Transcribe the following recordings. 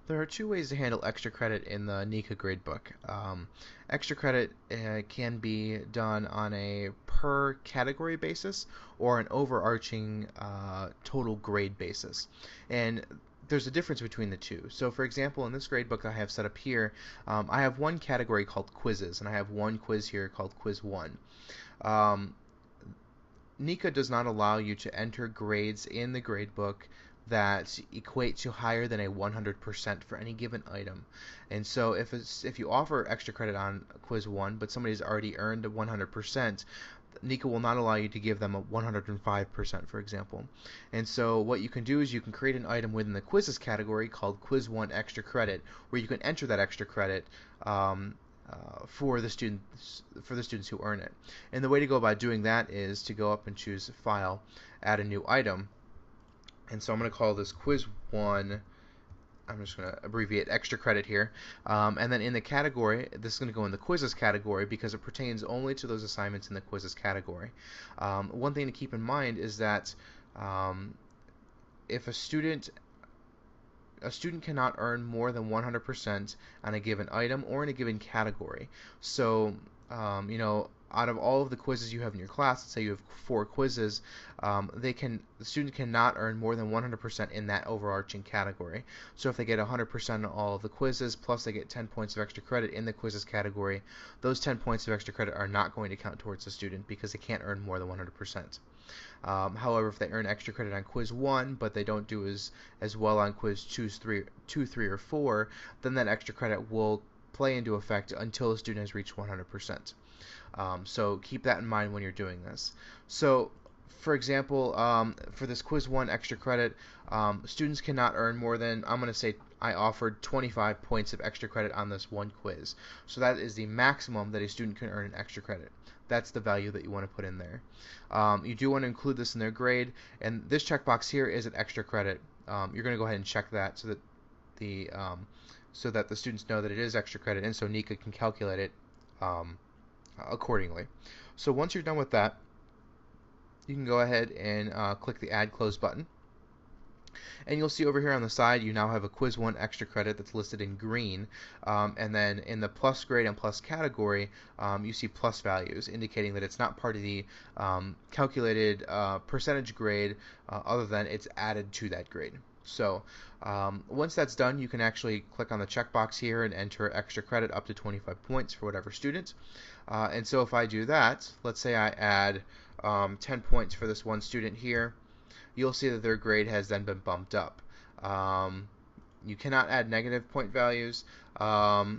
There are two ways to handle extra credit in the Niihka gradebook. Extra credit can be done on a per category basis or an overarching total grade basis. And there's a difference between the two. So, for example, in this gradebook I have set up here, I have one category called quizzes, and I have one quiz here called quiz 1. Um, Niihka does not allow you to enter grades in the gradebook that equate to higher than a 100% for any given item. And so if you offer extra credit on quiz 1 but somebody's already earned a 100%, Niihka will not allow you to give them a 105%, for example. And so what you can do is you can create an item within the quizzes category called quiz 1 extra credit, where you can enter that extra credit for the students who earn it. And the way to go about doing that is to go up and choose File, Add a New Item. And so I'm going to call this quiz 1. I'm just going to abbreviate extra credit here. And then in the category, this is going to go in the quizzes category because it pertains only to those assignments in the quizzes category. One thing to keep in mind is that if a student cannot earn more than 100% on a given item or in a given category. So, out of all of the quizzes you have in your class, let's say you have 4 quizzes, the student cannot earn more than 100% in that overarching category. So if they get 100% on all of the quizzes, plus they get 10 points of extra credit in the quizzes category, those 10 points of extra credit are not going to count towards the student because they can't earn more than 100%. However, if they earn extra credit on quiz 1, but they don't do as well on quiz 2, 3, or 4, then that extra credit will play into effect until the student has reached 100%. So keep that in mind when you're doing this. So, for example, for this quiz 1 extra credit, students cannot earn more than, I'm going to say I offered 25 points of extra credit on this one quiz. So that is the maximum that a student can earn in extra credit. That's the value that you want to put in there. You do want to include this in their grade, and this checkbox here is an extra credit. You're going to go ahead and check that so that the students know that it is extra credit, and so Niihka can calculate it accordingly. So once you're done with that, you can go ahead and click the Add Close button. And you'll see over here on the side you now have a quiz 1 extra credit that's listed in green, and then in the plus grade and plus category you see plus values indicating that it's not part of the calculated percentage grade other than it's added to that grade. So once that's done, you can actually click on the checkbox here and enter extra credit up to 25 points for whatever student. And so if I do that, let's say I add 10 points for this one student here, you'll see that their grade has then been bumped up. You cannot add negative point values, so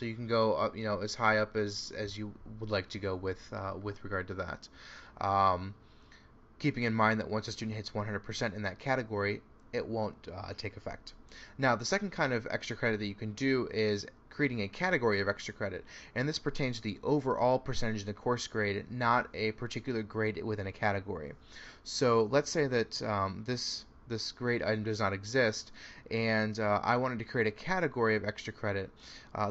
you can go up, as high up as you would like to go with regard to that. Keeping in mind that once a student hits 100% in that category, it won't take effect. Now, the second kind of extra credit that you can do is creating a category of extra credit, and this pertains to the overall percentage in the course grade, not a particular grade within a category. So let's say that this grade item does not exist, and I wanted to create a category of extra credit.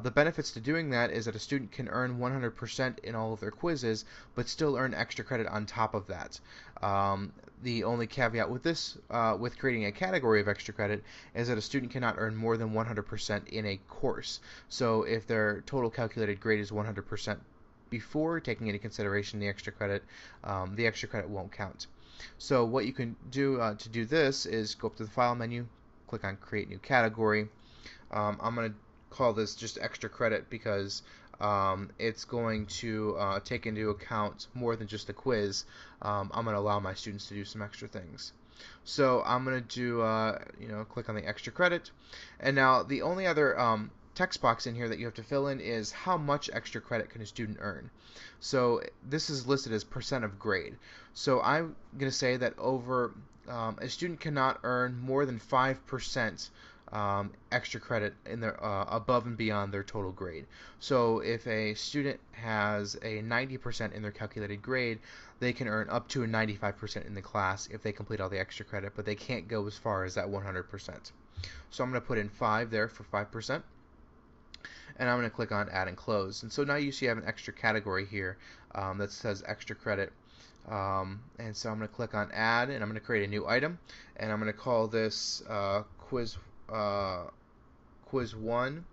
The benefits to doing that is that a student can earn 100% in all of their quizzes, but still earn extra credit on top of that. The only caveat with this, with creating a category of extra credit, is that a student cannot earn more than 100% in a course. So if their total calculated grade is 100% before taking into consideration the extra credit won't count. So what you can do to do this is go up to the File menu, click on Create New Category. I'm going to call this just extra credit because it's going to take into account more than just a quiz. I'm going to allow my students to do some extra things. So I'm going to do, click on the extra credit. And now the only other text box in here that you have to fill in is how much extra credit can a student earn. So this is listed as percent of grade. So I'm going to say that a student cannot earn more than 5% extra credit in their above and beyond their total grade. So if a student has a 90% in their calculated grade, they can earn up to a 95% in the class if they complete all the extra credit, but they can't go as far as that 100%. So I'm going to put in 5 there for 5%. And I'm going to click on Add and Close. And so now you see I have an extra category here that says extra credit. And so I'm going to click on add, and I'm going to create a new item, and I'm going to call this quiz 1,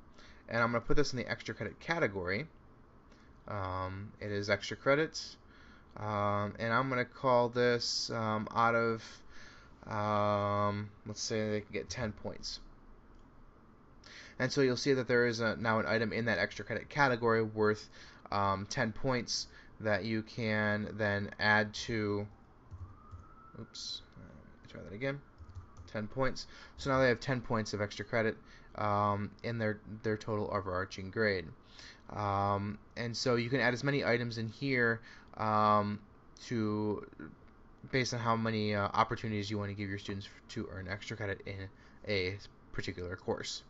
and I'm going to put this in the extra credit category. It is extra credits, and I'm going to call this out of, let's say they can get 10 points. And so you'll see that there is now an item in that extra credit category worth 10 points that you can then add to, oops, let me try that again, 10 points. So now they have 10 points of extra credit in their total overarching grade. And so you can add as many items in here based on how many opportunities you want to give your students to earn extra credit in a particular course.